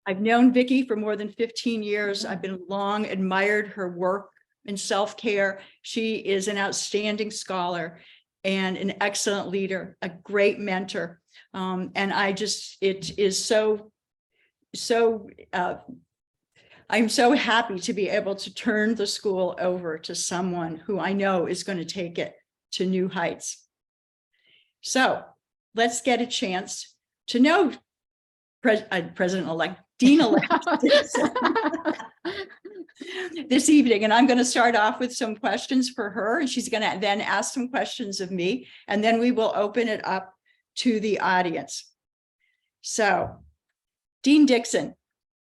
I've known Vicki for more than 15 years. I've been long admired her work in self-care. She is an outstanding scholar and an excellent leader, a great mentor. And it is I'm so happy to be able to turn the school over to someone who I know is going to take it to new heights. So let's get a chance to know President-elect, Dean-elect this evening. And I'm going to start off with some questions for her, and she's going to then ask some questions of me, and then we will open it up to the audience. So, Dean Dickson,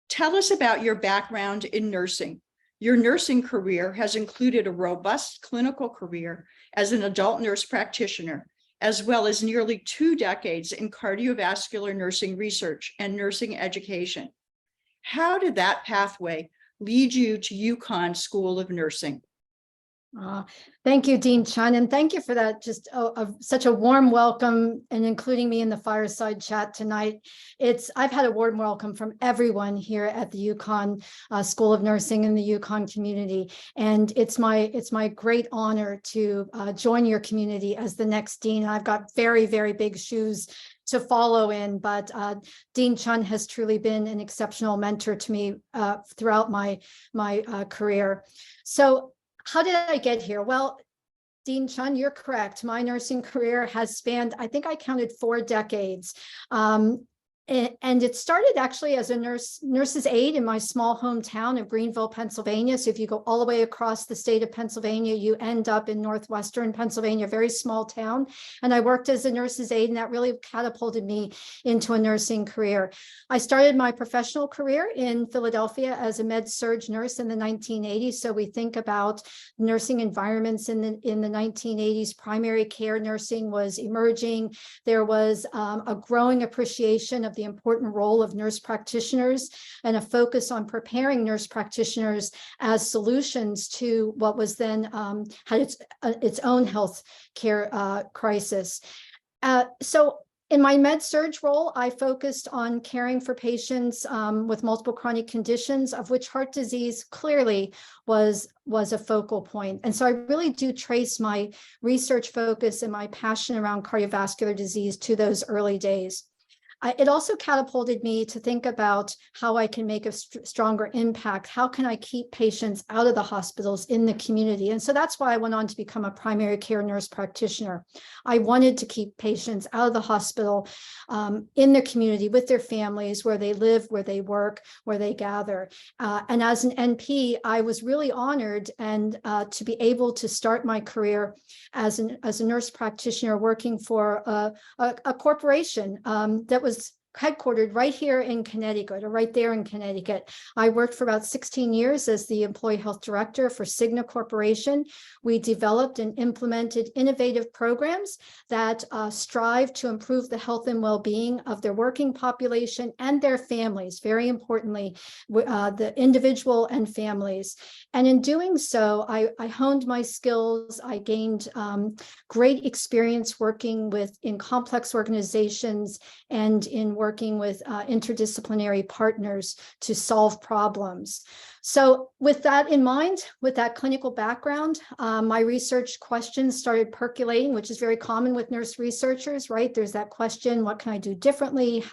tell us about your background in nursing. Your nursing career has included a robust clinical career as an adult nurse practitioner, as well as nearly 2 decades in cardiovascular nursing research and nursing education. How did that pathway lead you to UConn School of Nursing? Thank you, Dean Chyun, and thank you for that. Just such a warm welcome and including me in the Fireside chat tonight. I've had a warm welcome from everyone here at the UConn School of Nursing in the UConn community, and it's my great honor to join your community as the next dean. I've got very, very big shoes to follow in, but Dean Chyun has truly been an exceptional mentor to me throughout my career. So, how did I get here? Well, Dean Chyun, you're correct. My nursing career has spanned, I think I counted 4 decades. And it started actually as a nurse's aide in my small hometown of Greenville, Pennsylvania. So if you go all the way across the state of Pennsylvania, you end up in northwestern Pennsylvania, a very small town. And I worked as a nurse's aide, and that really catapulted me into a nursing career. I started my professional career in Philadelphia as a med-surg nurse in the 1980s. So we think about nursing environments in the 1980s. Primary care nursing was emerging. There was a growing appreciation of the important role of nurse practitioners and a focus on preparing nurse practitioners as solutions to what was then had its own health care crisis. So in my med-surg role, I focused on caring for patients with multiple chronic conditions, of which heart disease clearly was a focal point. And so I really do trace my research focus and my passion around cardiovascular disease to those early days. It also catapulted me to think about how I can make a stronger impact. How can I keep patients out of the hospitals in the community? And so that's why I went on to become a primary care nurse practitioner. I wanted to keep patients out of the hospital in their community with their families, where they live, where they work, where they gather. And as an NP, I was really honored and to be able to start my career as a nurse practitioner working for a corporation that was headquartered right here in Connecticut, or right there in Connecticut. I worked for about 16 years as the employee health director for Cigna Corporation. We developed and implemented innovative programs that strive to improve the health and well-being of their working population and their families, very importantly, the individual and families. And in doing so, I honed my skills. I gained great experience working in complex organizations and in working with interdisciplinary partners to solve problems. So with that in mind, with that clinical background, my research questions started percolating, which is very common with nurse researchers, right? There's that question, what can I do differently?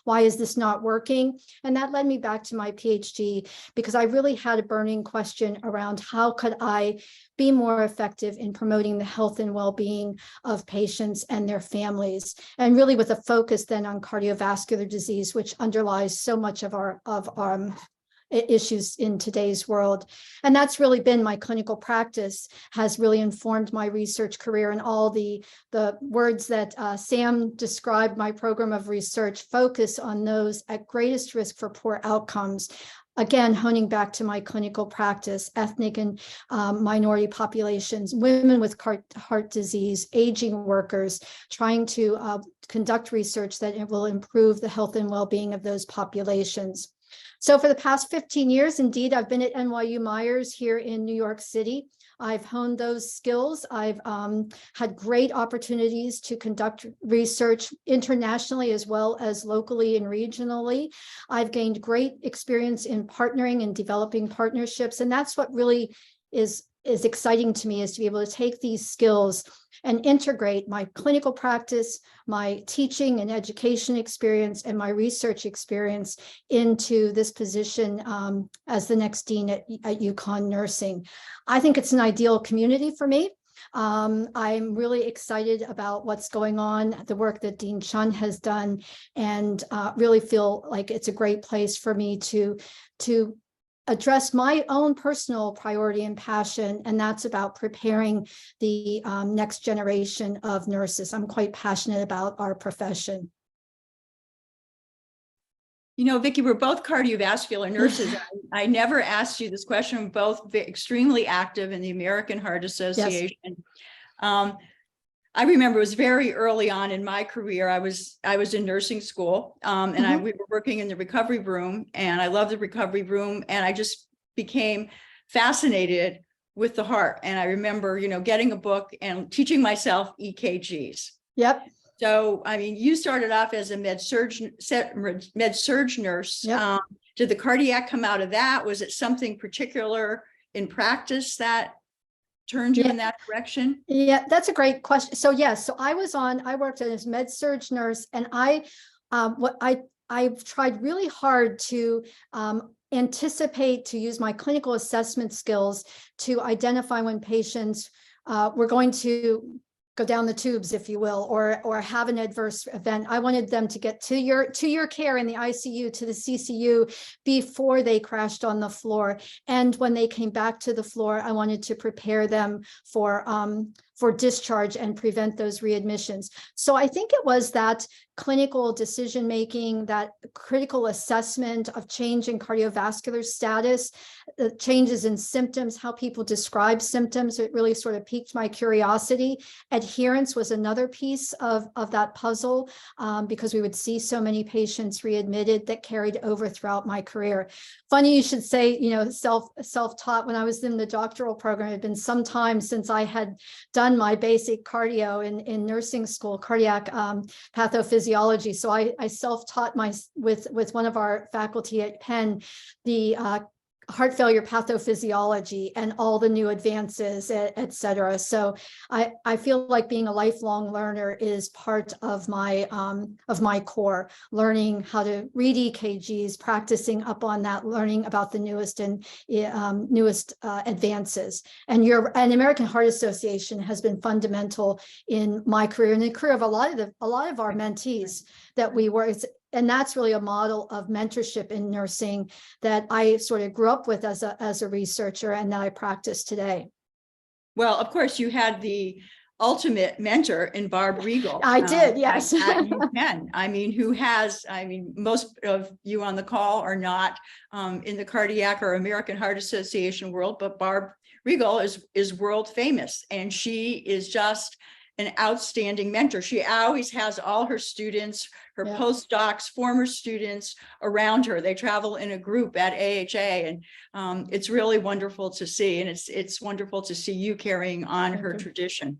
Why is this not working? And that led me back to my PhD, because I really had a burning question around how could I be more effective in promoting the health and well-being of patients and their families, and really with a focus then on cardiovascular disease, which underlies so much of our issues in today's world. And that's really been my clinical practice, has really informed my research career, and all the words that Sam described my program of research focus on those at greatest risk for poor outcomes. Again, honing back to my clinical practice, ethnic and minority populations, women with heart disease, aging workers, trying to conduct research that will improve the health and well-being of those populations. So for the past 15 years, indeed, I've been at NYU Myers here in New York City. I've honed those skills. I've had great opportunities to conduct research internationally as well as locally and regionally. I've gained great experience in partnering and developing partnerships. And that's what really is exciting to me, is to be able to take these skills and integrate my clinical practice, my teaching and education experience, and my research experience into this position as the next dean at UConn Nursing. I think it's an ideal community for me. I'm really excited about what's going on, the work that Dean Chyun has done, and really feel like it's a great place for me to address my own personal priority and passion, and that's about preparing the next generation of nurses. I'm quite passionate about our profession. You know, Vicki, we're both cardiovascular nurses. I never asked you this question. We're both extremely active in the American Heart Association. Yes. I remember it was very early on in my career. I was in nursing school, and we were working in the recovery room, and I loved the recovery room, and I just became fascinated with the heart. And I remember, you know, getting a book and teaching myself EKGs. Yep. So, I mean, you started off as a med-surg nurse. Yep. Did the cardiac come out of that? Was it something particular in practice that turned you in that direction? Yeah, that's a great question. So yes, so I worked as a med-surg nurse, and I've tried really hard to anticipate, to use my clinical assessment skills to identify when patients were going to go down the tubes, if you will, or have an adverse event. I wanted them to get to your care in the ICU, to the CCU, before they crashed on the floor. And when they came back to the floor, I wanted to prepare them for discharge and prevent those readmissions. So I think it was that clinical decision-making, that critical assessment of change in cardiovascular status, changes in symptoms, how people describe symptoms. It really sort of piqued my curiosity. Adherence was another piece of that puzzle, because we would see so many patients readmitted that carried over throughout my career. Funny you should say, you know, self-taught. When I was in the doctoral program, it had been some time since I had done my basic cardio in nursing school, cardiac pathophysiology. So I self-taught with one of our faculty at Penn, the heart failure pathophysiology and all the new advances, et cetera. So I feel like being a lifelong learner is part of my core, learning how to read EKGs, practicing up on that, learning about the newest advances. And American Heart Association has been fundamental in my career and the career of a lot of our mentees that we work. And that's really a model of mentorship in nursing that I sort of grew up with as a researcher, and that I practice today. Well, of course, you had the ultimate mentor in Barb Regal. I did, yes. At UConn. I mean, most of you on the call are not in the cardiac or American Heart Association world, but Barb Regal is world famous, and she is just an outstanding mentor. She always has all her students, her postdocs, former students around her. They travel in a group at AHA, and it's really wonderful to see. And it's wonderful to see you carrying on her tradition.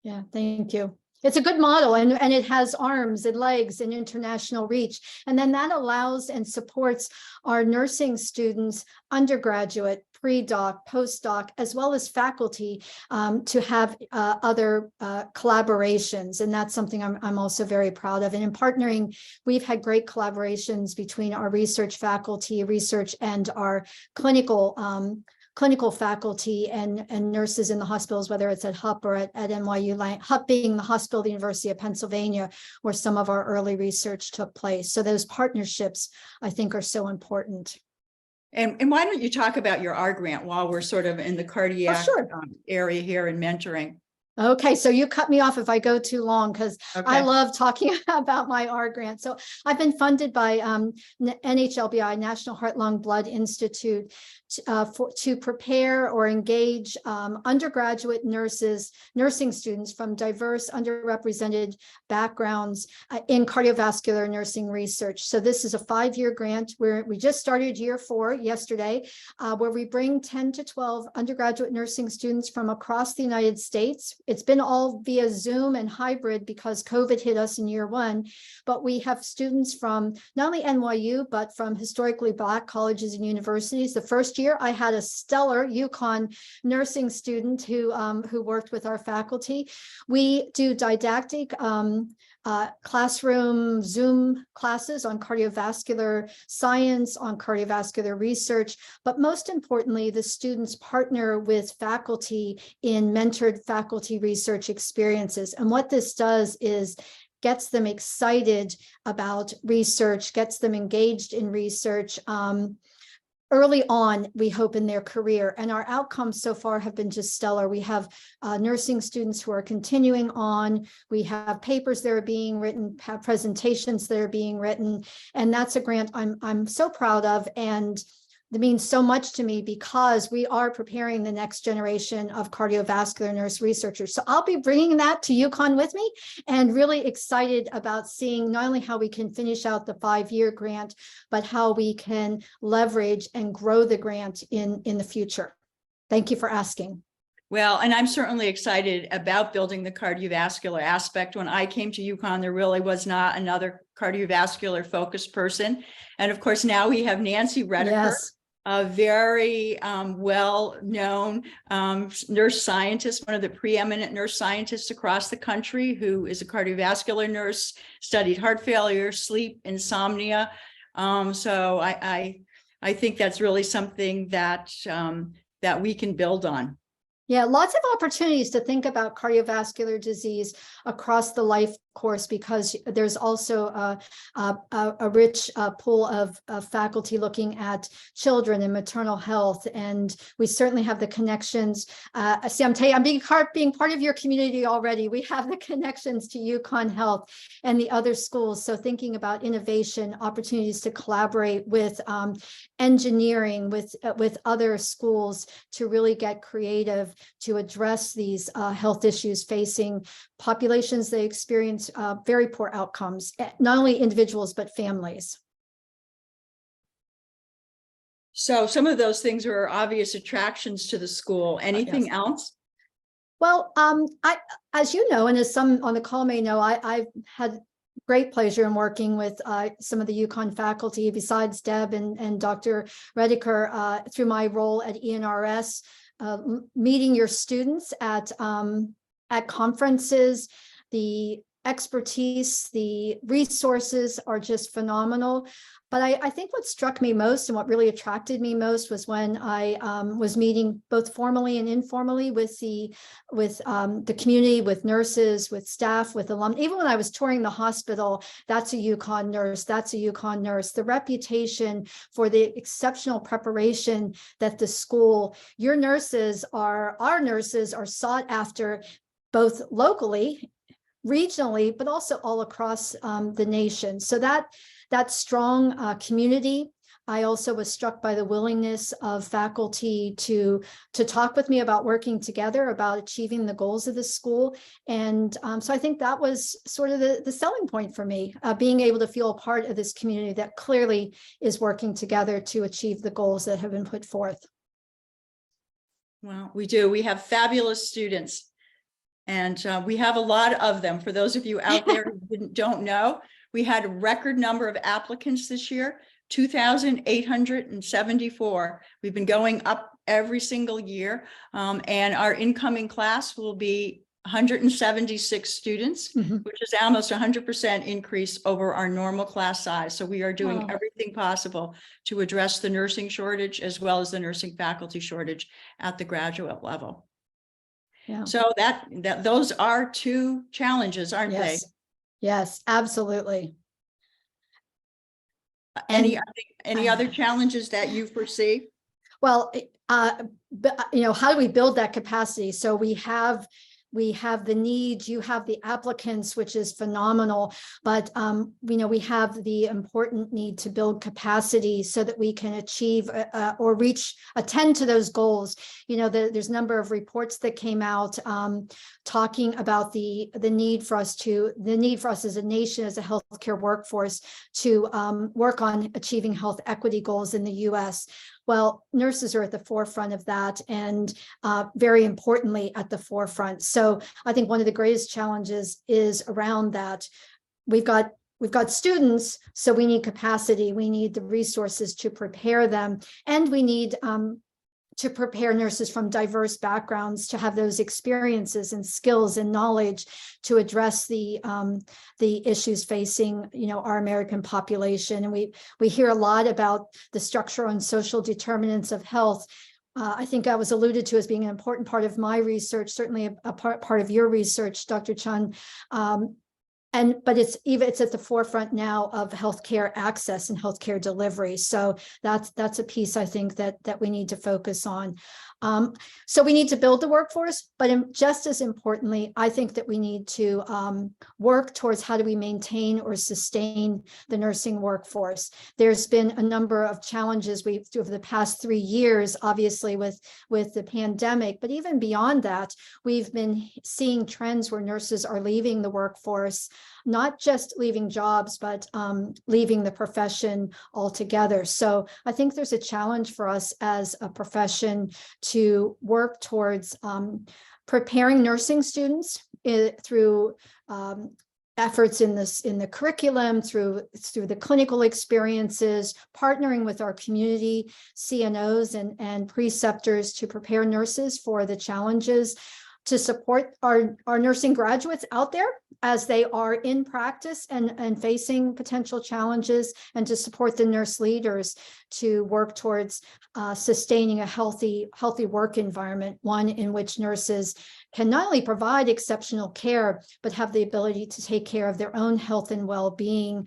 Yeah, thank you. It's a good model, and it has arms and legs and international reach. And then that allows and supports our nursing students, undergraduate, pre-doc, postdoc, as well as faculty, to have other collaborations. And that's something I'm also very proud of. And in partnering, we've had great collaborations between our research faculty, and our clinical faculty and nurses in the hospitals, whether it's at HUP or at NYU, HUP being the hospital of the University of Pennsylvania, where some of our early research took place. So those partnerships, I think, are so important. And why don't you talk about your R grant while we're sort of in the cardiac area here and mentoring? Okay, so you cut me off if I go too long because I Okay. love talking about my R grant. So I've been funded by NHLBI, National Heart Lung Blood Institute, to prepare or engage undergraduate nursing students from diverse underrepresented backgrounds in cardiovascular nursing research. So this is a 5-year grant where we just started year 4 yesterday, where we bring 10 to 12 undergraduate nursing students from across the United States. It's been all via Zoom and hybrid because COVID hit us in year 1, but we have students from not only NYU, but from historically Black colleges and universities. The first year I had a stellar UConn nursing student who worked with our faculty. We do didactic classroom Zoom classes on cardiovascular science, on cardiovascular research, but most importantly, the students partner with faculty in mentored faculty research experiences. And what this does is gets them excited about research, gets them engaged in research early on, we hope, in their career. And our outcomes so far have been just stellar. We have nursing students who are continuing on. We have papers that are being written, have presentations that are being written. And that's a grant I'm so proud of. And it means so much to me because we are preparing the next generation of cardiovascular nurse researchers. So I'll be bringing that to UConn with me and really excited about seeing not only how we can finish out the 5-year grant, but how we can leverage and grow the grant in the future. Thank you for asking. Well, and I'm certainly excited about building the cardiovascular aspect. When I came to UConn, there really was not another cardiovascular focused person. And of course, now we have Nancy Redeker. Yes. A very well-known nurse scientist, one of the preeminent nurse scientists across the country, who is a cardiovascular nurse, studied heart failure, sleep, insomnia. So I think that's really something that that we can build on. Yeah, lots of opportunities to think about cardiovascular disease across the life course, because there's also a rich pool of faculty looking at children and maternal health. And we certainly have the connections. See, I'm being part of your community already. We have the connections to UConn Health and the other schools. So thinking about innovation, opportunities to collaborate with engineering, with other schools to really get creative to address these health issues facing populations that experience very poor outcomes, not only individuals, but families. So some of those things are obvious attractions to the school. Anything else? Well, as you know, and as some on the call may know, I've had great pleasure in working with some of the UConn faculty, besides Deb and Dr. Redeker, through my role at ENRS, meeting your students at conferences. The expertise, the resources are just phenomenal. But I think what struck me most and what really attracted me most was when I was meeting both formally and informally with the community, with nurses, with staff, with alum. Even when I was touring the hospital, that's a UConn nurse, that's a UConn nurse. The reputation for the exceptional preparation that the school, our nurses are sought after both locally, regionally, but also all across the nation. So that strong community. I also was struck by the willingness of faculty to talk with me about working together, about achieving the goals of the school. And so I think that was sort of the selling point for me, being able to feel a part of this community that clearly is working together to achieve the goals that have been put forth. Well, we do. We have fabulous students, and we have a lot of them. For those of you out there who don't know, we had a record number of applicants this year, 2,874. We've been going up every single year, and our incoming class will be 176 students, which is almost 100% increase over our normal class size. So we are doing everything possible to address the nursing shortage as well as the nursing faculty shortage at the graduate level. Yeah. So those are two challenges, aren't they? Yes, absolutely. Any other challenges that you foresee? Well, how do we build that capacity? So we have we have the needs, you have the applicants, which is phenomenal, but we have the important need to build capacity so that we can achieve or attend to those goals. There's a number of reports that came out talking about the need for us as a nation, as a healthcare workforce, to work on achieving health equity goals in the U.S. Well, nurses are at the forefront of that, and very importantly at the forefront. So I think one of the greatest challenges is around that. We've got students, so we need capacity, we need the resources to prepare them, and we need to prepare nurses from diverse backgrounds to have those experiences and skills and knowledge to address the issues facing, our American population. And we hear a lot about the structural and social determinants of health. I think that was alluded to as being an important part of my research, certainly a part of your research, Dr. Chyun. But it's at the forefront now of healthcare access and healthcare delivery. So that's a piece I think that we need to focus on. So we need to build the workforce, but just as importantly, I think that we need to work towards how do we maintain or sustain the nursing workforce. There's been a number of challenges over the past 3 years, obviously with the pandemic, but even beyond that, we've been seeing trends where nurses are leaving the workforce, not just leaving jobs, but leaving the profession altogether. So I think there's a challenge for us as a profession to work towards preparing nursing students through efforts in the curriculum, through the clinical experiences, partnering with our community CNOs and preceptors to prepare nurses for the challenges, to support our nursing graduates out there as they are in practice and facing potential challenges, and to support the nurse leaders to work towards sustaining a healthy work environment, one in which nurses can not only provide exceptional care, but have the ability to take care of their own health and well-being,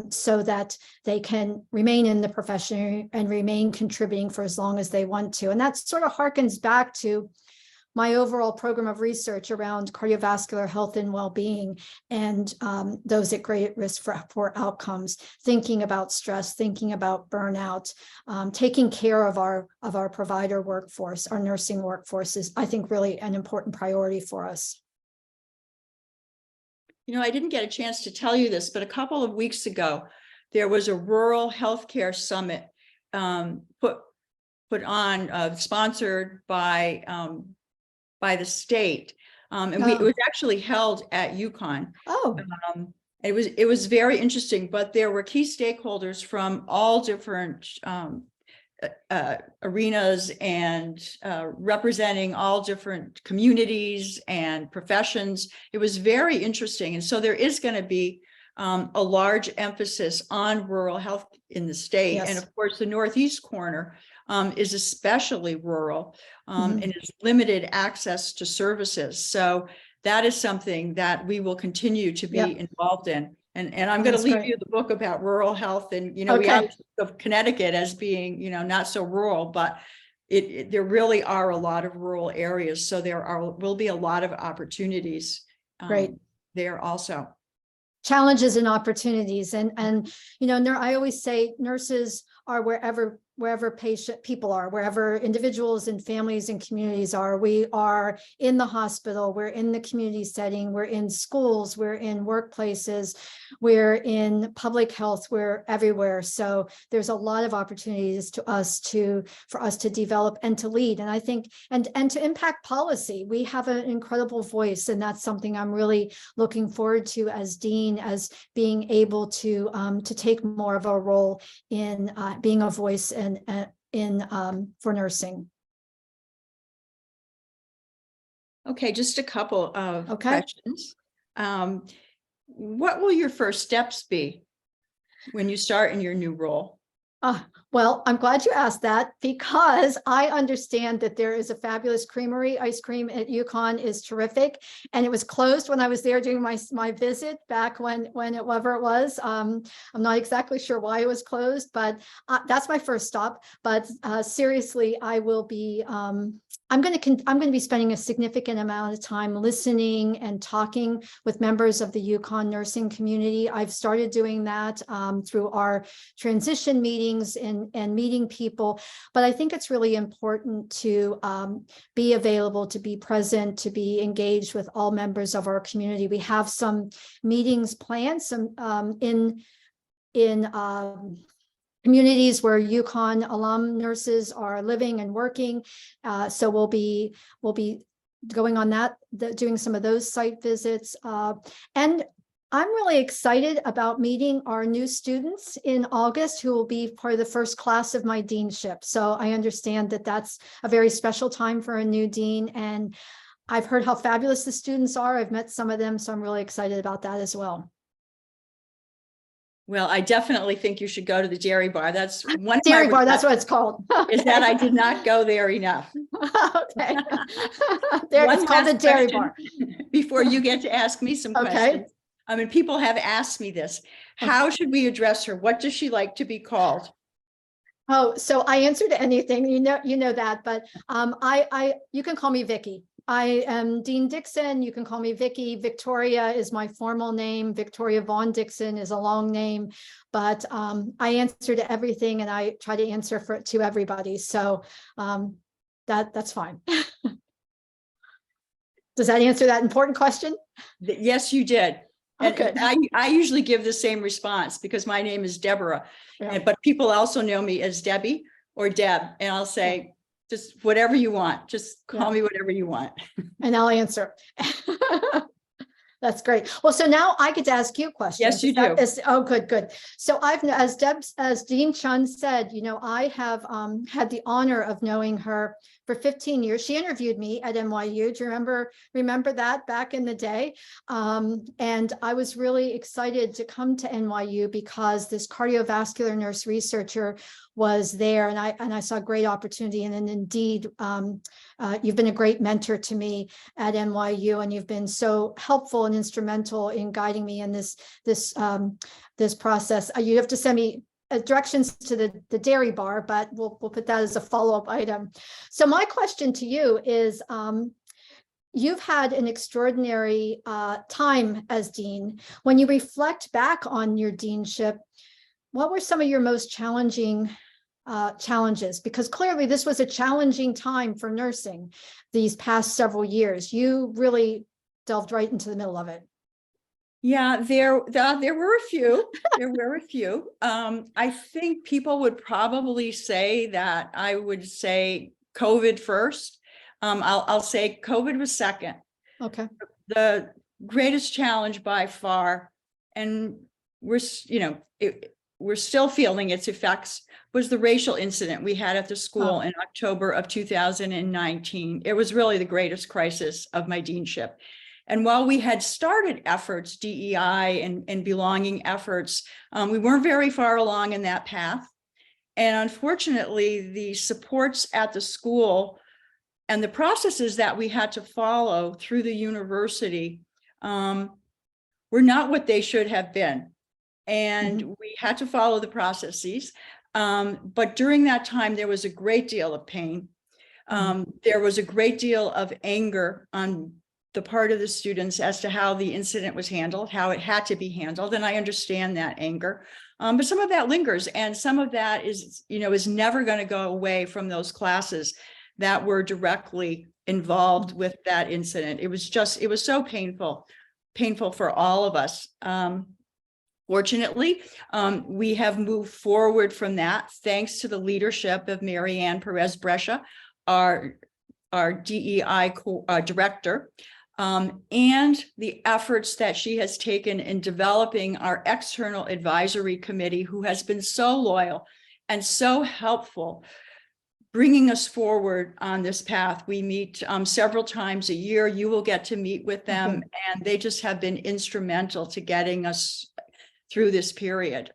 so that they can remain in the profession and remain contributing for as long as they want to. And that sort of harkens back to my overall program of research around cardiovascular health and well-being, and those at great risk for poor outcomes, thinking about stress, thinking about burnout, taking care of our provider workforce, our nursing workforce is, I think, really an important priority for us. I didn't get a chance to tell you this, but a couple of weeks ago, there was a rural healthcare summit put on, sponsored by the state, and it was actually held at UConn. Oh, it was very interesting, but there were key stakeholders from all different arenas and representing all different communities and professions. It was very interesting, and so there is going to be a large emphasis on rural health in the state. yes. And of course, the Northeast corner is especially rural, and is limited access to services. So that is something that we will continue to be involved in. And I'm going to leave you the book about rural health. And, we have of Connecticut as being, not so rural, but there really are a lot of rural areas. So will be a lot of opportunities there also. Challenges and opportunities. And I always say nurses are wherever people are, wherever individuals and families and communities are. We are in the hospital, we're in the community setting, we're in schools, we're in workplaces, we're in public health, we're everywhere. So there's a lot of opportunities for us to develop and to lead. And I think, and to impact policy. We have an incredible voice, and that's something I'm really looking forward to as dean, as being able to take more of a role in being a voice for nursing. Okay, just a couple of questions. What will your first steps be when you start in your new role? Well, I'm glad you asked that because I understand that there is a fabulous creamery. Ice cream at UConn is terrific. And it was closed when I was there doing my visit back when whenever it was. I'm not exactly sure why it was closed, but that's my first stop. But seriously, I will be I'm going to be spending a significant amount of time listening and talking with members of the UConn nursing community. I've started doing that through our transition meetings and meeting people. But I think it's really important to be available, to be present, to be engaged with all members of our community. We have some meetings planned, some in communities where UConn alum nurses are living and working. So we'll be going on that, doing some of those site visits. And I'm really excited about meeting our new students in August who will be part of the first class of my deanship. So I understand that that's a very special time for a new dean. And I've heard how fabulous the students are. I've met some of them, so I'm really excited about that as well. Well, I definitely think you should go to the Dairy Bar. That's one of Dairy my Bar, that's what it's called. is that I did not go there enough. Okay. There, it's called the Dairy Bar. Before you get to ask me some Okay. questions. I mean, people have asked me this. How should we address her? What does she like to be called? Oh, so I answered anything, you know that, but you can call me Vicky. I am Dean Dickson. You can call me Vicky. Victoria is my formal name. Victoria Vaughan Dickson is a long name, but I answer to everything and I try to answer to everybody. So that's fine. Does that answer that important question? Yes, you did. Okay. And I usually give the same response because my name is Deborah, Yeah. but people also know me as Debbie or Deb, and I'll say, just whatever you want, just call me whatever you want. And I'll answer. That's great. Well, so now I get to ask you questions. Yes, you do. Oh, good. So as Dean Chyun said, I have had the honor of knowing her for 15 years. She interviewed me at NYU. Do you remember that back in the day? And I was really excited to come to NYU because this cardiovascular nurse researcher was there, and I saw a great opportunity. And then indeed, you've been a great mentor to me at NYU, and you've been so helpful and instrumental in guiding me in this process. You have to send me directions to the Dairy Bar, but we'll put that as a follow-up item. So my question to you is, you've had an extraordinary time as dean. When you reflect back on your deanship, what were some of your most challenging challenges? Because clearly this was a challenging time for nursing these past several years. You really delved right into the middle of it. Yeah, there were a few. There were a few. I think people would probably say that I would say COVID first. I'll say COVID was second. Okay. The greatest challenge by far, and we're still feeling its effects, was the racial incident we had at the school in October of 2019. It was really the greatest crisis of my deanship. And while we had started efforts, DEI and belonging efforts, we weren't very far along in that path. And unfortunately, the supports at the school and the processes that we had to follow through the university were not what they should have been. And we had to follow the processes. But during that time, there was a great deal of pain. There was a great deal of anger on the part of the students as to how the incident was handled, how it had to be handled. And I understand that anger, but some of that lingers, and some of that is never going to go away from those classes that were directly involved with that incident. It was so painful for all of us. Fortunately, we have moved forward from that thanks to the leadership of Mary Ann Perez Brescia, our DEI director, and the efforts that she has taken in developing our external advisory committee, who has been so loyal and so helpful, bringing us forward on this path. We meet several times a year. You will get to meet with them, and they just have been instrumental to getting us through this period.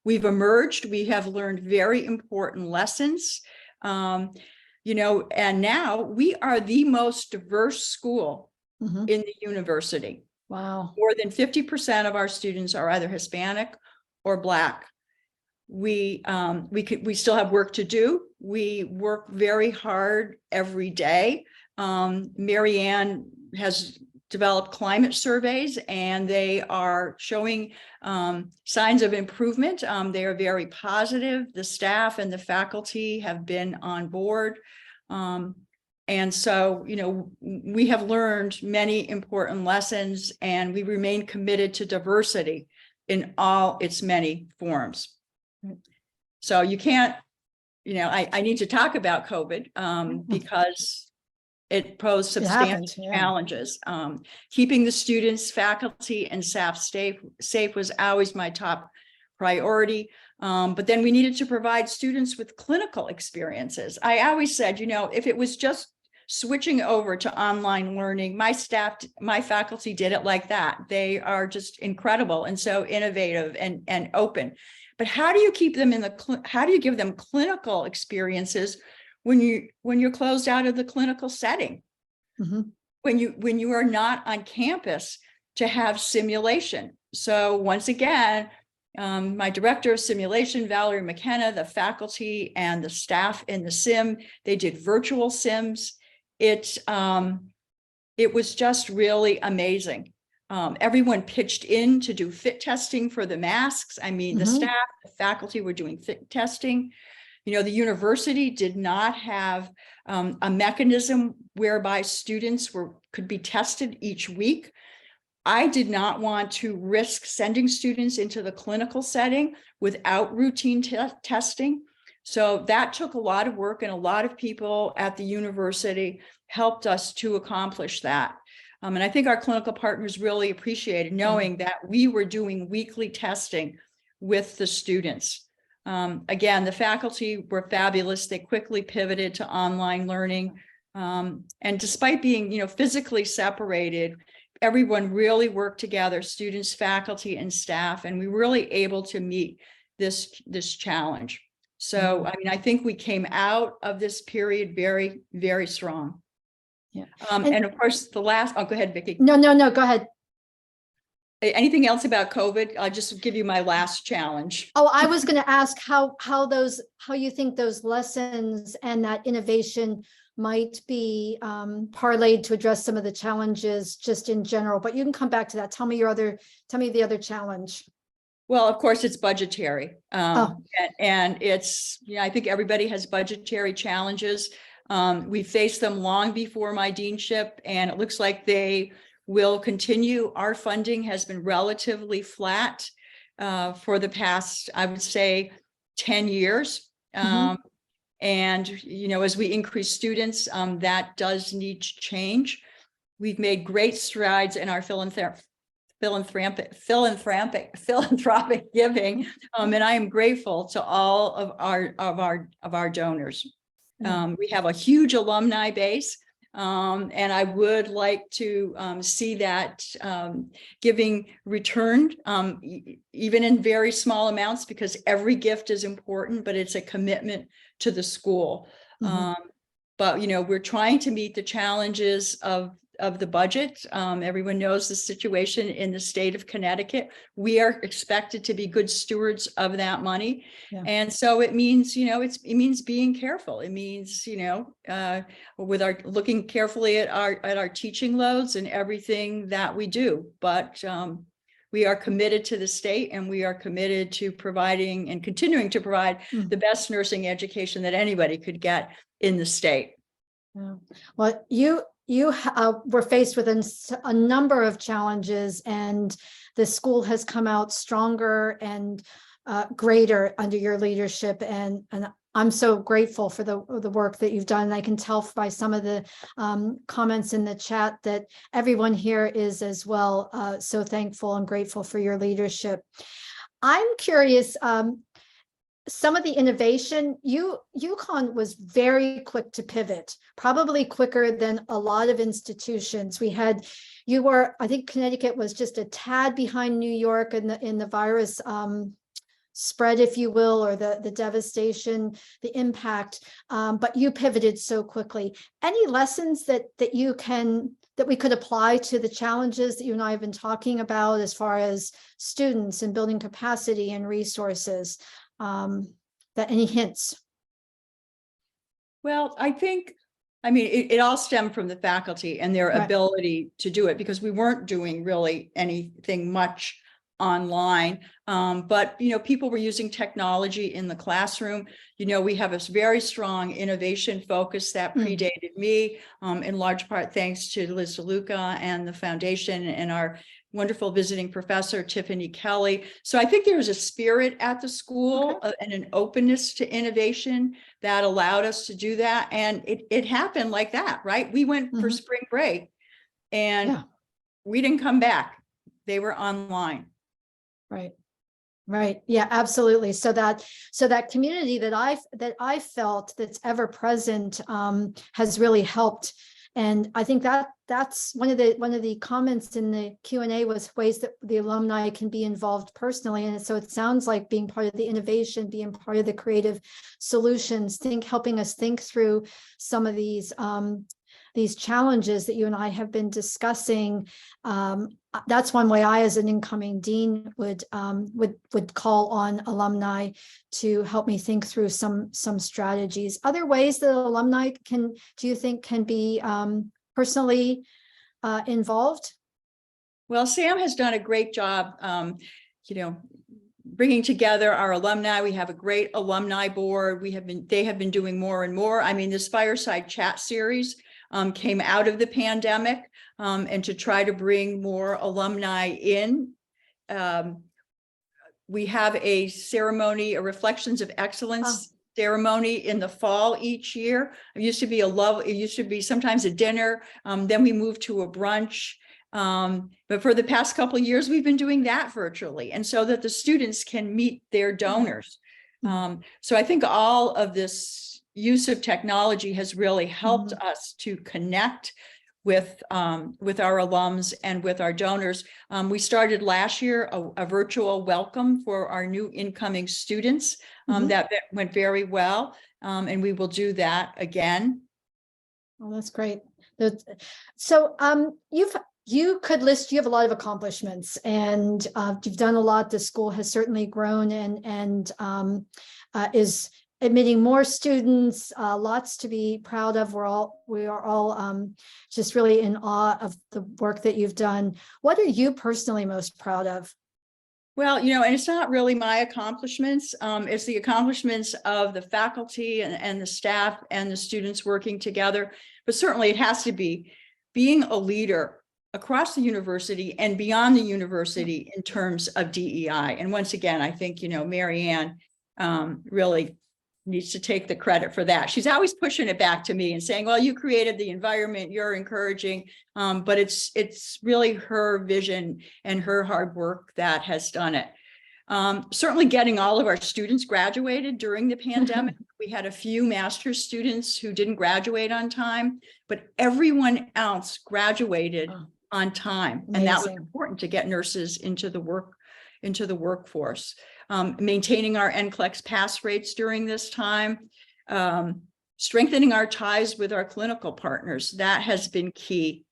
We've emerged. We have learned very important lessons. And now we are the most diverse school Mhm. in the university. Wow. More than 50% of our students are either Hispanic or Black. We still have work to do. We work very hard every day. Mary Ann has developed climate surveys, and they are showing signs of improvement. They are very positive. The staff and the faculty have been on board. And so, we have learned many important lessons, and we remain committed to diversity in all its many forms. So you can't, I need to talk about COVID because it posed substantial challenges. Keeping the students, faculty, and staff safe was always my top priority. But then we needed to provide students with clinical experiences. I always said, if it was just switching over to online learning, my faculty did it like that. They are just incredible and so innovative and open. But how do you keep them how do you give them clinical experiences when you're closed out of the clinical setting? Mm-hmm. When you are not on campus to have simulation? So once again, my director of simulation, Valerie McKenna, the faculty and the staff in the sim, they did virtual sims. It was just really amazing. Everyone pitched in to do fit testing for the masks. I mean, the staff, the faculty were doing fit testing. The university did not have a mechanism whereby students could be tested each week. I did not want to risk sending students into the clinical setting without routine testing. So that took a lot of work, and a lot of people at the university helped us to accomplish that. And I think our clinical partners really appreciated knowing that we were doing weekly testing with the students. Again, the faculty were fabulous. They quickly pivoted to online learning. And despite being, physically separated, everyone really worked together, students, faculty, and staff, and we were really able to meet this challenge. So, I think we came out of this period very, very strong. Yeah. And of course, go ahead, Vicki. No, go ahead. Anything else about COVID? I'll just give you my last challenge. Oh, I was going to ask how you think those lessons and that innovation might be parlayed to address some of the challenges just in general, but you can come back to that. Tell me the other challenge. Well, of course, it's budgetary. And it's, I think everybody has budgetary challenges. We faced them long before my deanship, and it looks like they will continue. Our funding has been relatively flat for the past, I would say, 10 years. And, as we increase students, that does need to change. We've made great strides in our philanthropic giving, and I am grateful to all of our donors. We have a huge alumni base, and I would like to see that giving returned, even in very small amounts, because every gift is important, but it's a commitment to the school. But we're trying to meet the challenges of the budget. Everyone knows the situation in the state of Connecticut. We are expected to be good stewards of that money. Yeah. And so it means, it means being careful. It means, with looking carefully at our teaching loads and everything that we do. But we are committed to the state, and we are committed to providing and continuing to provide the best nursing education that anybody could get in the state. Yeah. Well, you were faced with a number of challenges, and the school has come out stronger and greater under your leadership. And I'm so grateful for the work that you've done. And I can tell by some of the comments in the chat that everyone here is as well. So thankful and grateful for your leadership. I'm curious, some of the innovation, UConn was very quick to pivot, probably quicker than a lot of institutions. I think Connecticut was just a tad behind New York in the virus spread, if you will, or the devastation, the impact, but you pivoted so quickly. Any lessons that we could apply to the challenges that you and I have been talking about as far as students and building capacity and resources? Any hints? Well, I mean, it all stemmed from the faculty and their Right. ability to do it, because we weren't doing really anything much online. But, people were using technology in the classroom. We have a very strong innovation focus that predated me, in large part thanks to Liz DeLuca and the foundation and our wonderful visiting professor, Tiffany Kelly. So I think there was a spirit at the school and an openness to innovation that allowed us to do that. And it happened like that, right? We went for spring break and we didn't come back. They were online. Right. Right. Yeah, absolutely. So that community that I felt that's ever present has really helped. And I think that's one of the comments in the Q&A was ways that the alumni can be involved personally. And so it sounds like being part of the innovation, being part of the creative solutions, helping us think through some of these challenges that you and I have been discussing. That's one way I, as an incoming dean, would call on alumni to help me think through some strategies. Other ways that alumni do you think can be personally involved? Well, Sam has done a great job, bringing together our alumni. We have a great alumni board. They have been doing more and more. I mean, this Fireside chat series came out of the pandemic, and to try to bring more alumni in. We have a ceremony, a Reflections of Excellence ceremony in the fall each year. It used to be sometimes a dinner, then we moved to a brunch. But for the past couple of years, we've been doing that virtually, and so that the students can meet their donors. So I think all of this use of technology has really helped us to connect with our alums and with our donors. We started last year a virtual welcome for our new incoming students. That went very well, and we will do that again. Oh, that's great. So you have a lot of accomplishments, and you've done a lot. The school has certainly grown and is admitting more students, lots to be proud of. We are all just really in awe of the work that you've done. What are you personally most proud of? Well, and it's not really my accomplishments. It's the accomplishments of the faculty and the staff and the students working together. But certainly it has to be being a leader across the university and beyond the university in terms of DEI. And once again, I think, Mary Ann really needs to take the credit for that. She's always pushing it back to me and saying, well, you created the environment, you're encouraging, but it's really her vision and her hard work that has done it. Certainly getting all of our students graduated during the pandemic. We had a few master's students who didn't graduate on time, but everyone else graduated on time. Amazing. And that was important to get nurses into the workforce. Maintaining our NCLEX pass rates during this time, strengthening our ties with our clinical partners. That has been key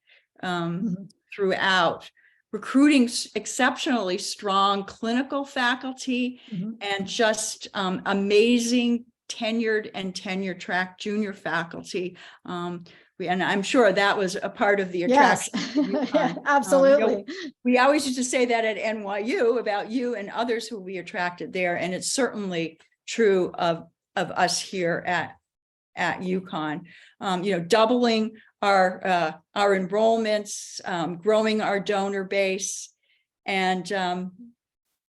throughout. Recruiting exceptionally strong clinical faculty and just amazing tenured and tenure-track junior faculty. And I'm sure that was a part of the attraction. Yes. Yeah, absolutely. We always used to say that at NYU about you and others who we attracted there. And it's certainly true of us here at UConn. Doubling our enrollments, growing our donor base. And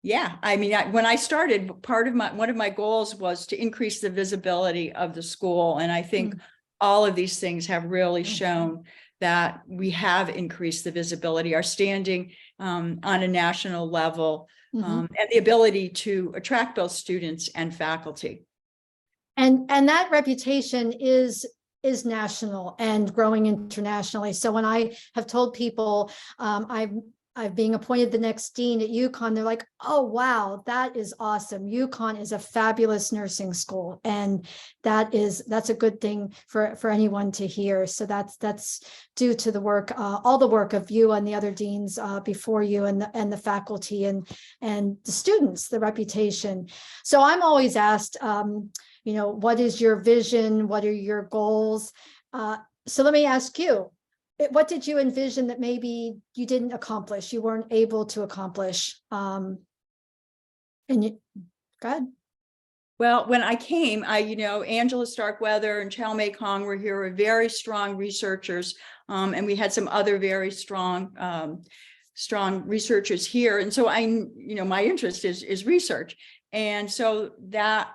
when I started, one of my goals was to increase the visibility of the school. And I think all of these things have really shown that we have increased the visibility, our standing on a national level, and the ability to attract both students and faculty. And that reputation is national and growing internationally. So when I have told people, I'm being appointed the next dean at UConn, they're like, oh, wow, that is awesome. UConn is a fabulous nursing school. And that's a good thing for anyone to hear. So that's due to the work, all the work of you and the other deans before you, and the faculty and the students, the reputation. So I'm always asked, what is your vision? What are your goals? So let me ask you, what did you envision that maybe you didn't accomplish, you weren't able to accomplish? And go ahead. Well, when I came, Angela Starkweather and Chao Mei Kong were here, were very strong researchers. And we had some other very strong researchers here. And so my interest is research. And so that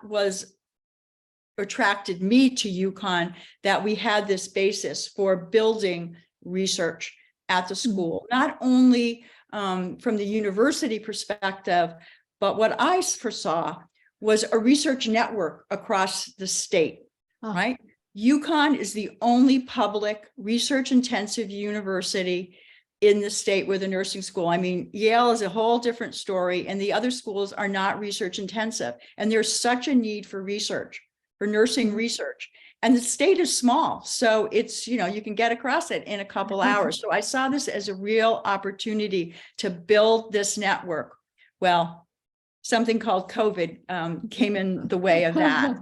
attracted me to UConn, that we had this basis for building research at the school, not only from the university perspective, but what I foresaw was a research network across the state, right? UConn is the only public research intensive university in the state with a nursing school. I mean, Yale is a whole different story, and the other schools are not research intensive. And there's such a need for research, for nursing research. And the state is small. So it's, you can get across it in a couple hours. So I saw this as a real opportunity to build this network. Well, something called COVID came in the way of that.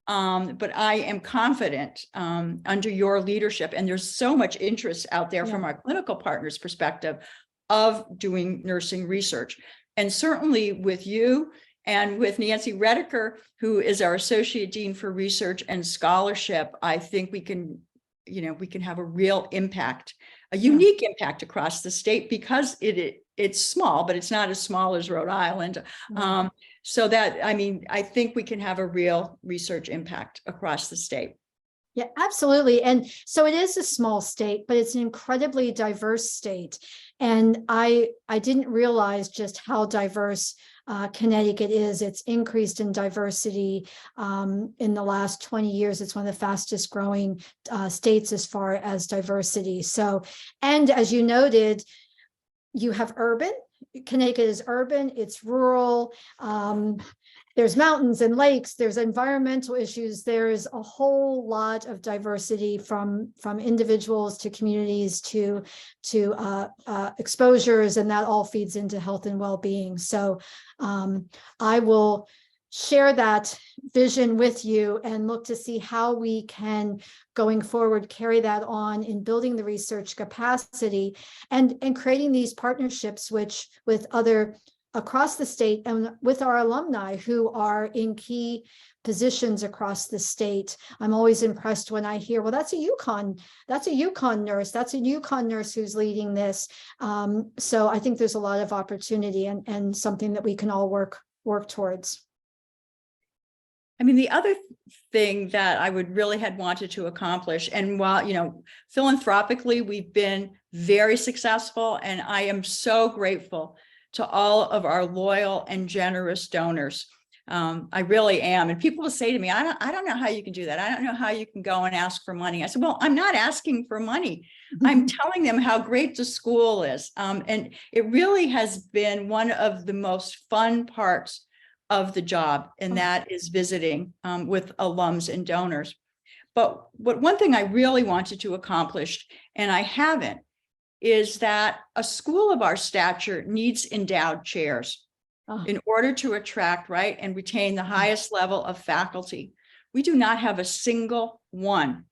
But I am confident under your leadership, and there's so much interest out there from our clinical partners' perspective of doing nursing research. And certainly with you and with Nancy Rediker, who is our Associate Dean for Research and Scholarship, I think we can have a real impact, a unique impact across the state, because it's small, but it's not as small as Rhode Island. So that, I think we can have a real research impact across the state. Yeah, absolutely. And so it is a small state, but it's an incredibly diverse state. And I didn't realize just how diverse Connecticut is. It's increased in diversity in the last 20 years. It's one of the fastest growing states as far as diversity. So, and as you noted, you have urban. Connecticut is urban, it's rural. There's mountains and lakes, there's environmental issues, there's a whole lot of diversity from individuals to communities to exposures, and that all feeds into health and well-being. So I will share that vision with you and look to see how we can, going forward, carry that on in building the research capacity and creating these partnerships with other across the state and with our alumni who are in key positions across the state. I'm always impressed when I hear, well, that's a UConn nurse who's leading this. So I think there's a lot of opportunity and something that we can all work towards. The other thing that I would really had wanted to accomplish, and while, philanthropically, we've been very successful, and I am so grateful to all of our loyal and generous donors. I really am. And people will say to me, I don't know how you can do that. I don't know how you can go and ask for money. I said, well, I'm not asking for money. I'm telling them how great the school is. And it really has been one of the most fun parts of the job, and that is visiting with alums and donors. But one thing I really wanted to accomplish, and I haven't, is that a school of our stature needs endowed chairs in order to attract, and retain the highest level of faculty. We do not have a single one.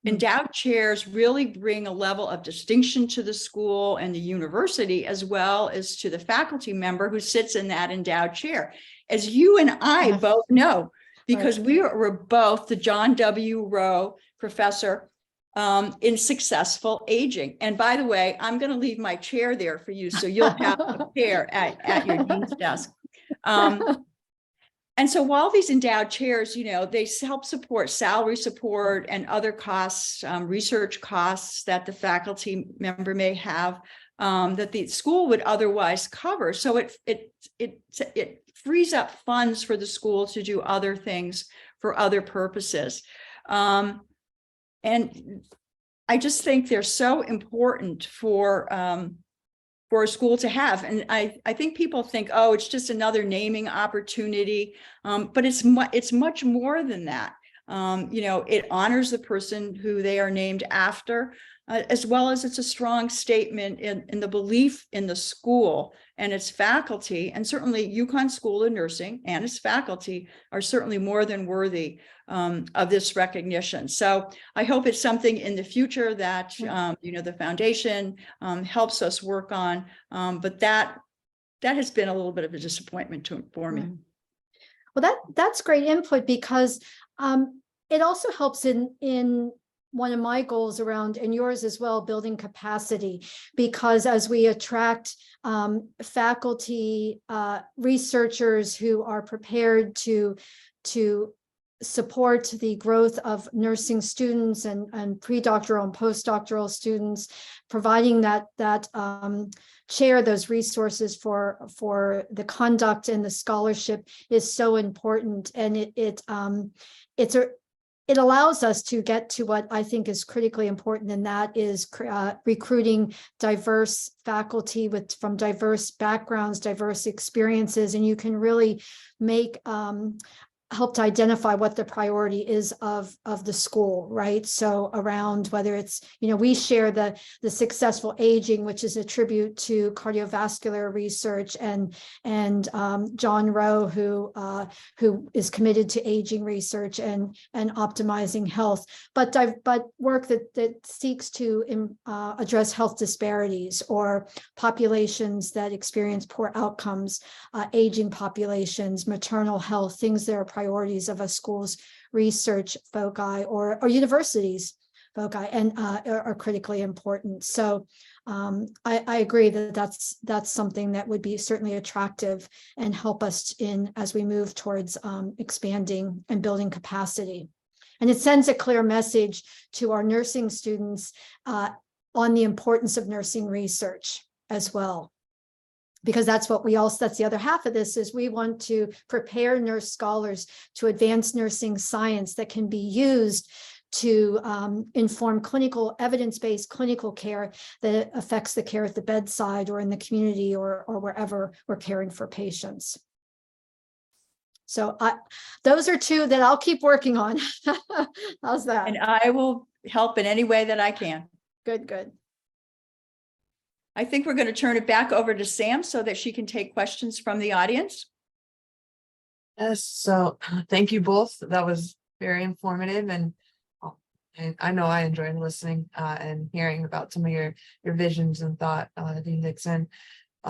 Endowed chairs really bring a level of distinction to the school and the university, as well as to the faculty member who sits in that endowed chair. As you and I both know, because we were both the John W. Rowe Professor in Successful Aging. And by the way, I'm going to leave my chair there for you, so you'll have a chair at your dean's desk. And so while these endowed chairs, they help support salary support and other costs, research costs that the faculty member may have, that the school would otherwise cover. So it frees up funds for the school to do other things for other purposes. And I just think they're so important for for a school to have. And I think people think, oh, it's just another naming opportunity, but it's much more than that. It honors the person who they are named after, as well as it's a strong statement in the belief in the school and its faculty. And certainly UConn School of Nursing and its faculty are certainly more than worthy of this recognition. So I hope it's something in the future that, the foundation helps us work on. But that has been a little bit of a disappointment for me. Well, that's great input, because it also helps in one of my goals around, and yours as well, building capacity, because as we attract faculty, researchers who are prepared to support the growth of nursing students and pre-doctoral and postdoctoral students, providing that share those resources for the conduct and the scholarship is so important. And it allows us to get to what I think is critically important, and that is recruiting diverse faculty from diverse backgrounds, diverse experiences, and you can really help to identify what the priority is of the school, right? So around whether it's, we share the successful aging, which is a tribute to cardiovascular research, and John Rowe, who is committed to aging research and optimizing health, but work that seeks to address health disparities or populations that experience poor outcomes, aging populations, maternal health, things that are priorities of a school's research foci or universities foci, and are critically important. So I agree that that's something that would be certainly attractive and help us as we move towards expanding and building capacity. And it sends a clear message to our nursing students on the importance of nursing research as well. Because that's the other half of this, is we want to prepare nurse scholars to advance nursing science that can be used to inform evidence-based clinical care that affects the care at the bedside or in the community or wherever we're caring for patients. So those are two that I'll keep working on. How's that? And I will help in any way that I can. Good. I think we're going to turn it back over to Sam so that she can take questions from the audience. Yes, so thank you both. That was very informative, and I know I enjoyed listening and hearing about some of your visions and thought, Dean Dickson.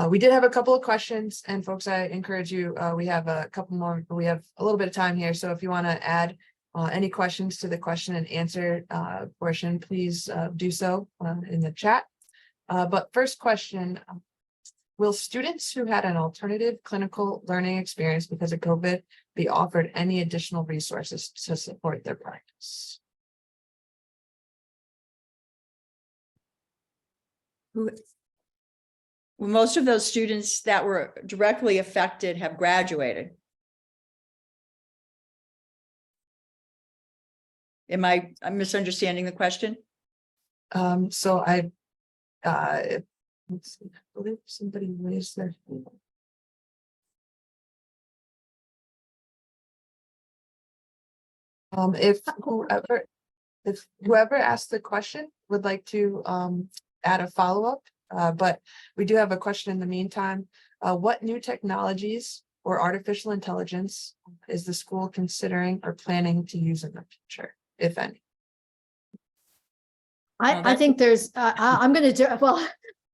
We did have a couple of questions, and folks, I encourage you, we have a couple more, we have a little bit of time here, so if you want to add any questions to the question and answer portion, please do so in the chat. But first question, will students who had an alternative clinical learning experience because of COVID be offered any additional resources to support their practice? Well, most of those students that were directly affected have graduated. I'm misunderstanding the question? So let's see, I believe somebody raised their hand. If whoever asked the question would like to add a follow-up, but we do have a question in the meantime. What new technologies or artificial intelligence is the school considering or planning to use in the future, if any? I think there's I'm going to do well.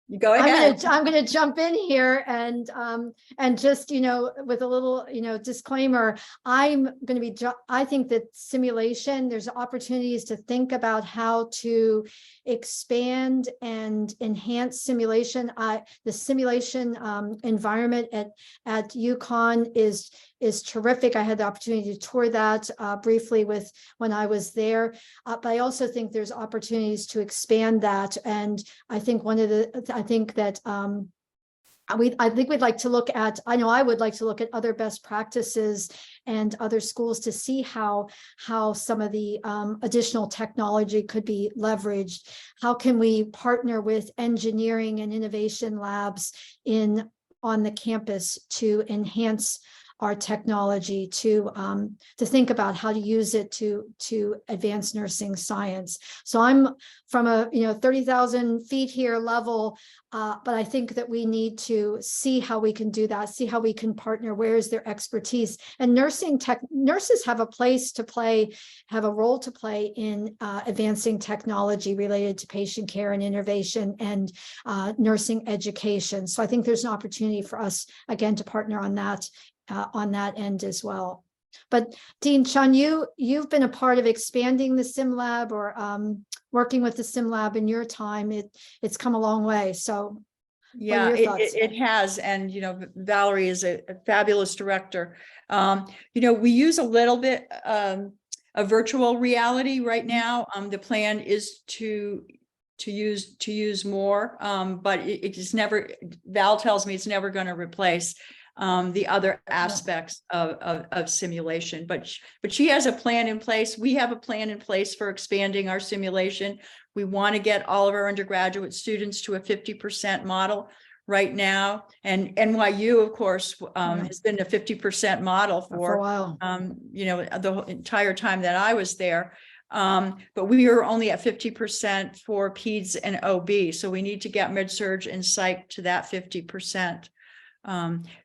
You go ahead. I'm going to jump in here and just, with a little, disclaimer, I think that simulation, there's opportunities to think about how to expand and enhance simulation. The simulation environment at UConn is terrific. I had the opportunity to tour that briefly when I was there, but I also think there's opportunities to expand that. And I think that I think we'd like to look at, I know I would like to look at other best practices and other schools to see how some of the additional technology could be leveraged. How can we partner with engineering and innovation labs on the campus to enhance our technology, to think about how to use it to advance nursing science. So I'm from a 30,000 feet here level, but I think that we need to see how we can do that, see how we can partner, where is their expertise. And nurses have a place to play, have a role to play in advancing technology related to patient care and innovation and nursing education. So I think there's an opportunity for us, again, to partner on that end as well. But Dean Chyun, you've been a part of expanding the sim lab or working with the sim lab in your time. It's come a long way. So yeah, what are your thoughts? it has. And, Valerie is a fabulous director. We use a little bit of virtual reality right now. The plan is to use more, but it is never, Val tells me it's never going to replace the other aspects of simulation, but she has a plan in place. We have a plan in place for expanding our simulation. We want to get all of our undergraduate students to a 50% model right now. And NYU, of course, has been a 50% model For a while. the entire time that I was there. But we are only at 50% for peds and OB. So we need to get med-surg and psych to that 50%.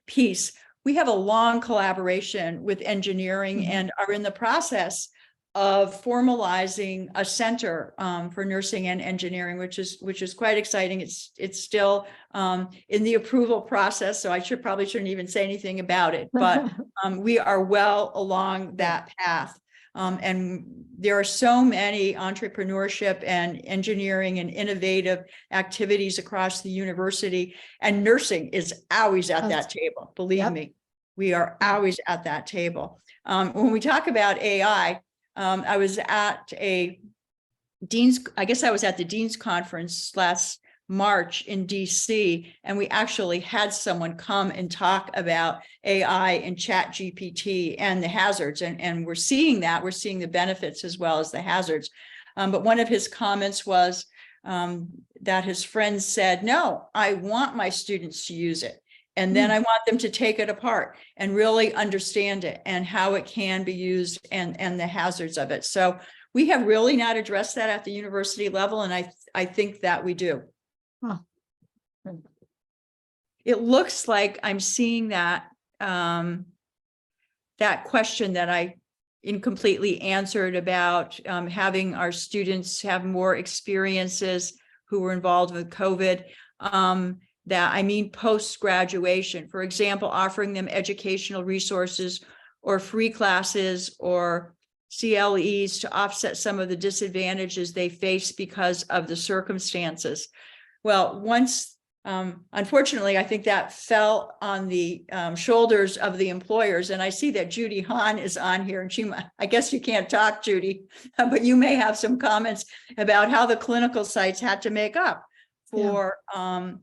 Piece. We have a long collaboration with engineering and are in the process of formalizing a center for nursing and engineering, which is quite exciting. It's still in the approval process, so I probably shouldn't even say anything about it, but we are well along that path. And there are so many entrepreneurship and engineering and innovative activities across the university, and nursing is always at that table. Believe me, we are always at that table. When we talk about AI, I was at the Dean's Conference last March in DC, and we actually had someone come and talk about AI and ChatGPT and the hazards, and we're seeing the benefits as well as the hazards. But one of his comments was that his friends said, no, I want my students to use it. And then I want them to take it apart and really understand it and how it can be used and the hazards of it. So we have really not addressed that at the university level, and I think that we do. Huh. It looks like I'm seeing that that question that I incompletely answered about having our students have more experiences who were involved with COVID. That I mean post-graduation, for example, offering them educational resources or free classes or CLEs to offset some of the disadvantages they face because of the circumstances. Well, unfortunately, I think that fell on the shoulders of the employers. And I see that Judy Hahn is on here, and I guess you can't talk, Judy, but you may have some comments about how the clinical sites had to make up for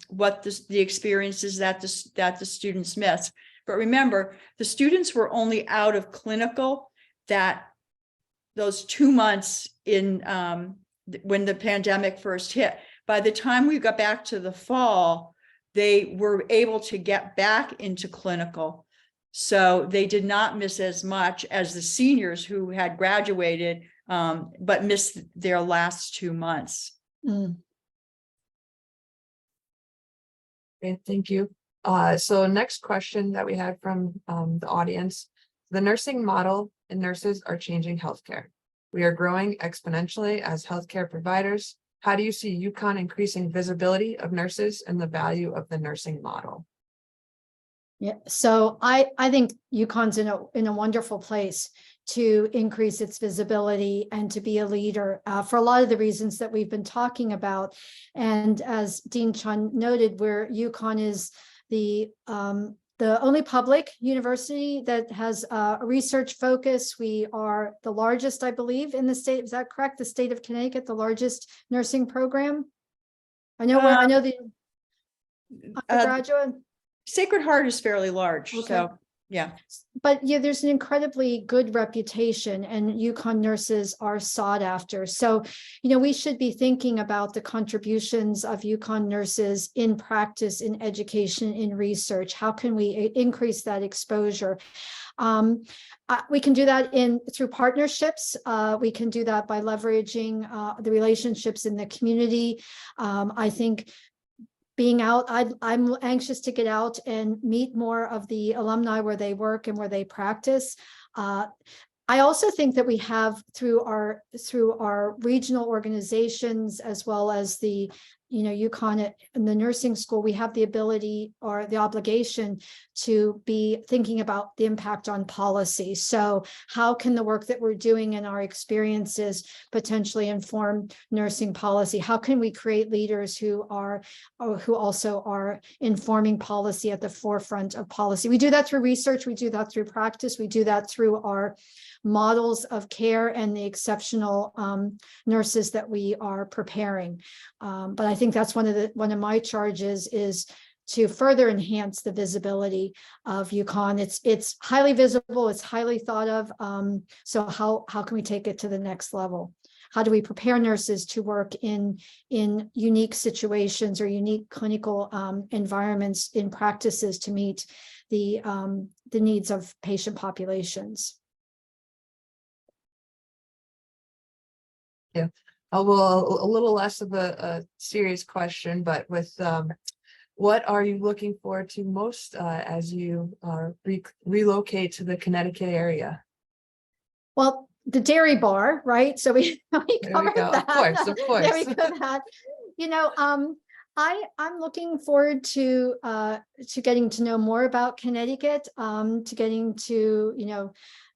what the experiences that the students missed. But remember, the students were only out of clinical those 2 months in when the pandemic first hit. By the time we got back to the fall, they were able to get back into clinical. So they did not miss as much as the seniors who had graduated, but missed their last 2 months. Okay, thank you. So next question that we had from the audience: the nursing model and nurses are changing healthcare. We are growing exponentially as healthcare providers. How do you see UConn increasing visibility of nurses and the value of the nursing model? Yeah, so I think UConn's in a wonderful place to increase its visibility and to be a leader for a lot of the reasons that we've been talking about. And as Dean Chyun noted, where UConn is the only public university that has a research focus. We are the largest, I believe, in the state. Is that correct? The state of Connecticut, the largest nursing program. I know the undergraduate. Sacred Heart is fairly large, Okay. so, yeah. But yeah, there's an incredibly good reputation and UConn nurses are sought after. So, we should be thinking about the contributions of UConn nurses in practice, in education, in research. How can we increase that exposure? We can do that through partnerships. We can do that by leveraging the relationships in the community. I think being out, I'm anxious to get out and meet more of the alumni where they work and where they practice. I also think that we have through our regional organizations, as well as the UConn and the nursing school, we have the ability or the obligation to be thinking about the impact on policy. So how can the work that we're doing and our experiences potentially inform nursing policy? How can we create leaders who also are informing policy at the forefront of policy? We do that through research. We do that through practice. We do that through our models of care and the exceptional nurses that we are preparing. But I think that's one of my charges is to further enhance the visibility of UConn. It's highly visible, it's highly thought of. So how can we take it to the next level? How do we prepare nurses to work in unique situations or unique clinical environments in practices to meet the needs of patient populations? Yeah. Well, a little less of a serious question, but with what are you looking forward to most as you relocate to the Connecticut area? Well, the dairy bar, right? So we There we covered go. that. Of course. Yeah, we covered that. I'm looking forward to getting to know more about Connecticut, to getting to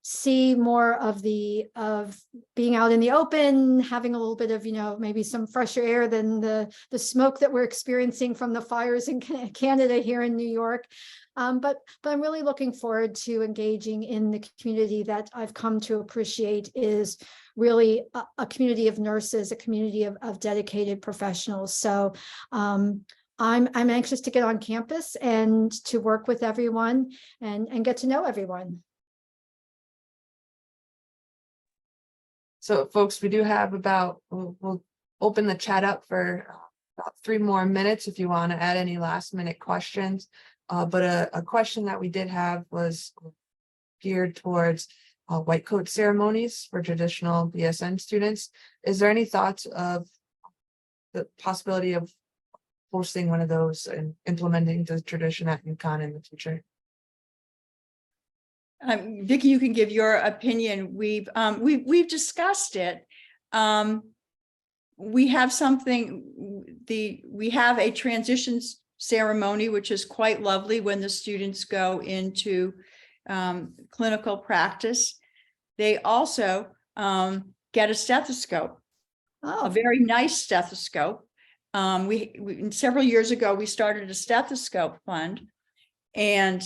see more of being out in the open, having a little bit of maybe some fresher air than the smoke that we're experiencing from the fires in Canada here in New York. But I'm really looking forward to engaging in the community that I've come to appreciate is really a community of nurses, a community of dedicated professionals. So I'm anxious to get on campus and to work with everyone and get to know everyone. So folks, we do have we'll open the chat up for about 3 more minutes if you want to add any last minute questions. But a question that we did have was geared towards white coat ceremonies for traditional BSN students. Is there any thoughts of the possibility of hosting one of those and implementing the tradition at UConn in the future? Vicki, you can give your opinion. We've discussed it. We have we have a transition ceremony, which is quite lovely when the students go into clinical practice. They also get a stethoscope, a very nice stethoscope. We several years ago, we started a stethoscope fund, and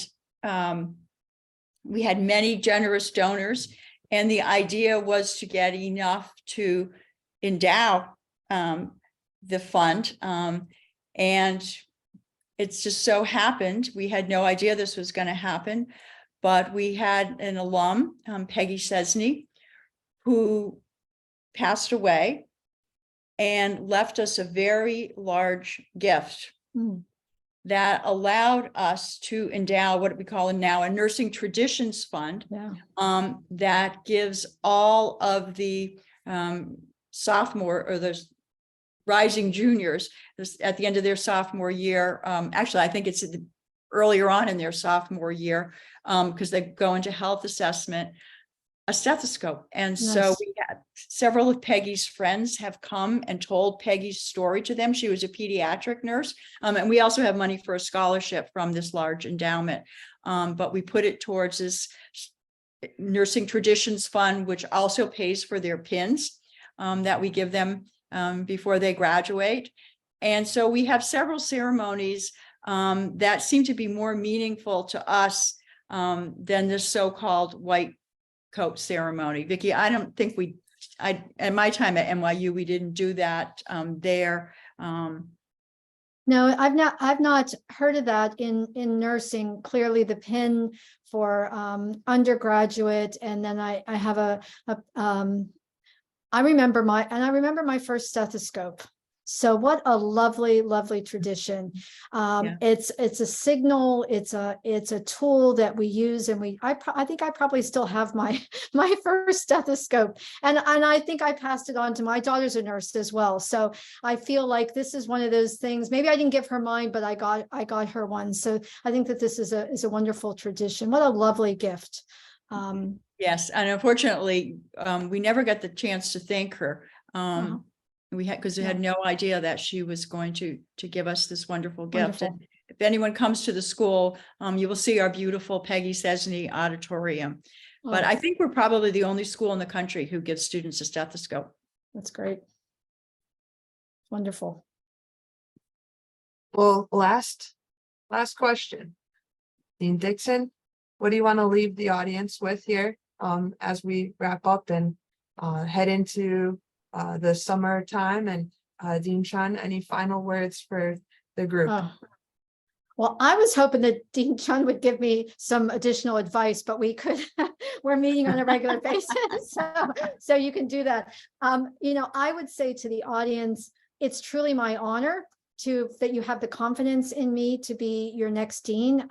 we had many generous donors, and the idea was to get enough to endow the fund. And it's just so happened, we had no idea this was going to happen, but we had an alum, Peggy Chesney, who passed away and left us a very large gift. That allowed us to endow what we call now a nursing traditions fund. Yeah. That gives all of the sophomore or those rising juniors at the end of their sophomore year. Actually, I think it's earlier on in their sophomore year, because they go into health assessment, a stethoscope. And so we had several of Peggy's friends have come and told Peggy's story to them. She was a pediatric nurse. And we also have money for a scholarship from this large endowment. But we put it towards this nursing traditions fund, which also pays for their pins that we give them before they graduate. And so we have several ceremonies that seem to be more meaningful to us than this so-called white coat ceremony. Vicki, I don't think at my time at NYU, we didn't do that there. No, I've not heard of that in nursing. Clearly the pin for undergraduate, and then I have I remember my first stethoscope. So what a lovely, lovely tradition. It's a signal, it's a tool that we use, and I think I probably still have my first stethoscope, and I think I passed it on to my daughter's a nurse as well. So I feel like this is one of those things. Maybe I didn't give her mine, but I got her one. So I think that this is a wonderful tradition. What a lovely gift. Yes, and unfortunately, we never got the chance to thank her. Because we had no idea that she was going to give us this wonderful gift. Wonderful. And if anyone comes to the school, you will see our beautiful Peggy Sesney auditorium. But I think we're probably the only school in the country who gives students a stethoscope. That's great. Wonderful. Well, last question. Dean Dickson, what do you want to leave the audience with here as we wrap up and head into the summertime? And Dean Chyun, any final words for the group? Well, I was hoping that Dean Chyun would give me some additional advice, but we're meeting on a regular basis. So you can do that. I would say to the audience, it's truly my honor that you have the confidence in me to be your next dean.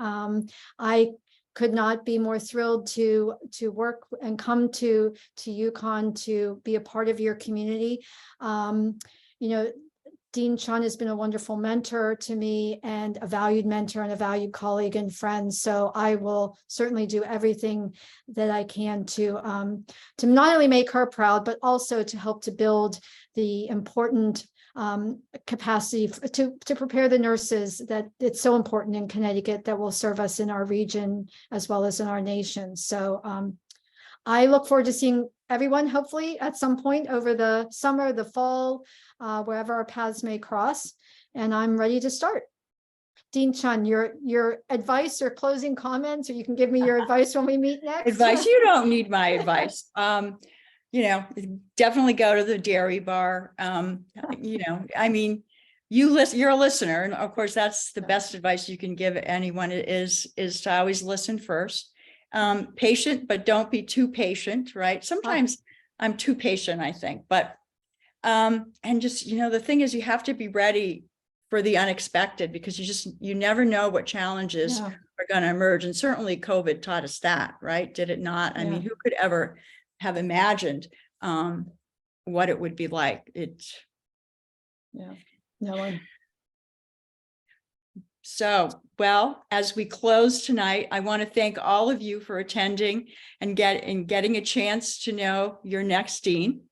I could not be more thrilled to work and come to UConn to be a part of your community. Dean Chyun has been a wonderful mentor to me, and a valued mentor and a valued colleague and friend. So I will certainly do everything that I can to not only make her proud, but also to help to build the important capacity to prepare the nurses that it's so important in Connecticut that will serve us in our region as well as in our nation. So I look forward to seeing everyone hopefully at some point over the summer, the fall, wherever our paths may cross. And I'm ready to start. Dean Chyun, your advice or closing comments, or you can give me your advice when we meet next. Advice? You don't need my advice. Definitely go to the dairy bar. You're a listener. And of course, that's the best advice you can give anyone is to always listen first. Patient, but don't be too patient, right? Sometimes I'm too patient, I think, but, and just, the thing is you have to be ready for the unexpected, because you never know what challenges are going to emerge. And certainly COVID taught us that, right? Did it not? I mean, who could ever have imagined what it would be like? No one. So, well, as we close tonight, I want to thank all of you for attending and getting a chance to know your next dean.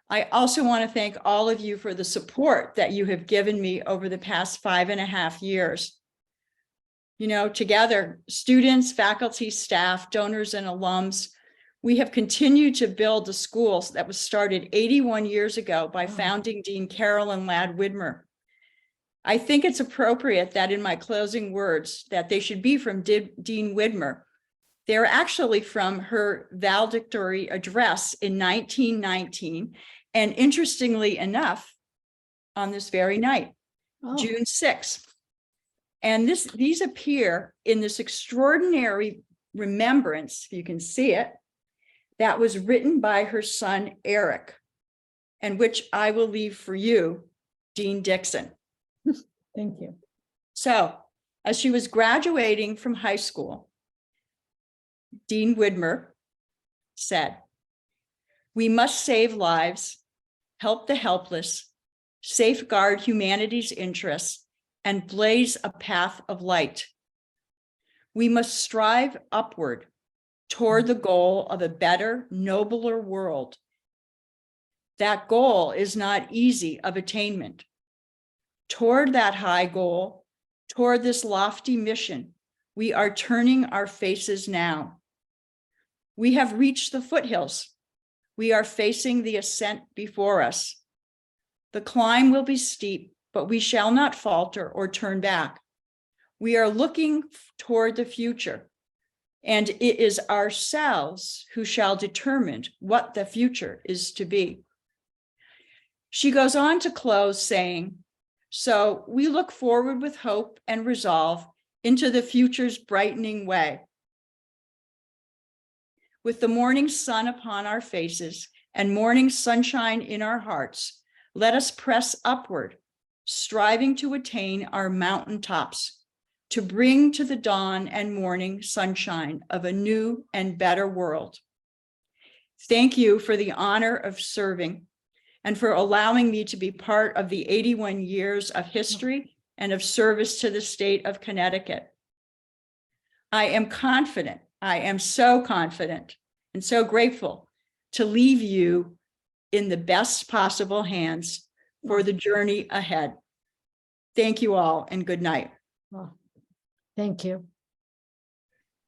I also want to thank all of you for the support that you have given me over the past 5.5 years. Together, students, faculty, staff, donors, and alums, we have continued to build the school that was started 81 years ago by founding Dean Carolyn Ladd Widmer. I think it's appropriate that in my closing words that they should be from Dean Widmer. They're actually from her valedictory address in 1919. And interestingly enough, on this very night, June 6th. And these appear in this extraordinary remembrance, if you can see it, that was written by her son, Eric, and which I will leave for you, Dean Dickson. Thank you. So, as she was graduating from high school, Dean Widmer said, "We must save lives, help the helpless, safeguard humanity's interests, and blaze a path of light. We must strive upward toward the goal of a better, nobler world. That goal is not easy of attainment. Toward that high goal, toward this lofty mission, we are turning our faces now. We have reached the foothills. We are facing the ascent before us. The climb will be steep, but we shall not falter or turn back. We are looking toward the future, and it is ourselves who shall determine what the future is to be." She goes on to close saying, So we look forward with hope and resolve into the future's brightening way. With the morning sun upon our faces and morning sunshine in our hearts, let us press upward, striving to attain our mountaintops, to bring to the dawn and morning sunshine of a new and better world. Thank you for the honor of serving and for allowing me to be part of the 81 years of history and of service to the state of Connecticut. I am confident, I am so confident and so grateful to leave you in the best possible hands for the journey ahead. Thank you all and good night. Well, thank you.